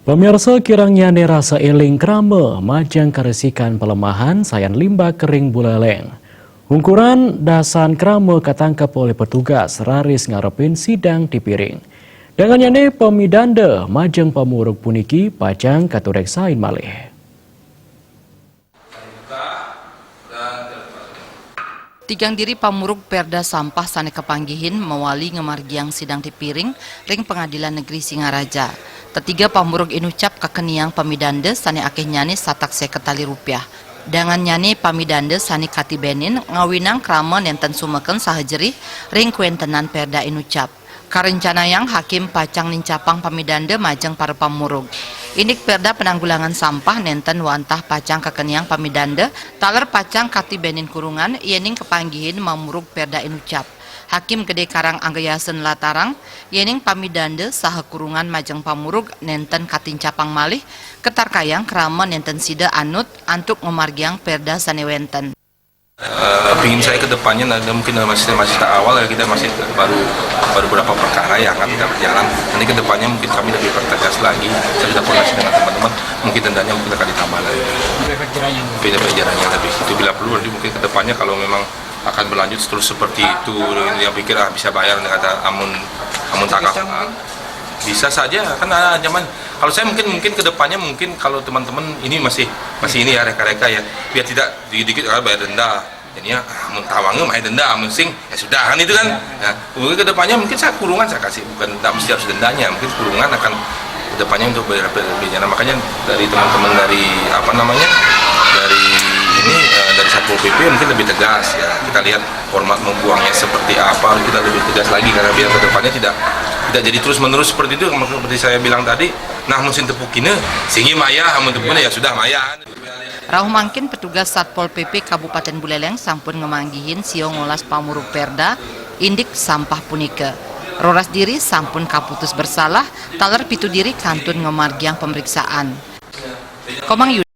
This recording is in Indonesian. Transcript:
Pemirsa kirangnya rasa eling krame majang karesikan pelemahan sayan limbah kering Buleleng. Ukuran dasan krame katangkap oleh petugas raris ngarepin sidang di piring. Dengan yane pemidanda majang pamuruk puniki pajang katurek sain malih. Tigang diri pamuruk Perda Sampah Sane Kepanggihin mewali ngemargiang sidang di piring ring Pengadilan Negeri Singaraja. Ketiga pamuruk inucap kakeniang pamidande sane akeh nyane satak seketali rupiah. Dengan nyane pamidande sane katibenin ngawinang krama nenten sumeken sahajerih ring kuentenan Perda inucap. Karencana yang hakim pacang nincapang pamidande majeng para pamurug. Inik Perda penanggulangan sampah nenten wantah pacang kakeniang pamidande taler pacang katibenin kurungan yening kepanggihin mamurug Perda inucap. Hakim Gede Karang Anggayasen Latarang yening pamidande saha kurungan majeng pamurug nenten katincapang malih ketarkayang krama nenten sida anut antuk memargiang Perda sanewenten. Pingin saya ke depannya mungkin masih tahap awal ya, kita masih baru beberapa perkara yang akan kita berjalan. Nanti ke depannya mungkin kami lebih pertegas lagi. Saya sudah koordinasi dengan teman-teman, mungkin dendanya mungkin akan ditambah lagi. Efek jerahnya lebih itu bila perlu nanti mungkin ke depannya kalau memang akan berlanjut terus seperti itu yang pikir bisa bayar kata amun takaf. Bisa saja kan zaman kalau saya mungkin ke depannya mungkin kalau teman-teman ini masih ini ya reka-reka ya biar tidak dikit bayar denda jadinya amun tawangnya main denda amun sing ya sudah kan itu kan nah, mungkin ke depannya mungkin saya kurungan saya kasih bukan tidak mesti harus dendanya mungkin kurungan akan ke depannya untuk bayar lebihnya. Nah, makanya dari teman-teman dari dari Satpol PP mungkin lebih tegas ya kita lihat format membuangnya seperti apa kita lebih tegas lagi karena biar ke depannya tidak jadi terus-menerus seperti itu seperti saya bilang tadi. Nah, musim tepukine singi maya, amun tepukine ya sudah maya. Rauh mangkin petugas Satpol PP Kabupaten Buleleng sampun ngemanggihin sio ngolas pamuruk Perda indik sampah punike. Roras diri sampun kaputus bersalah, taler pitu diri kantun ngemargiang pemeriksaan. Komang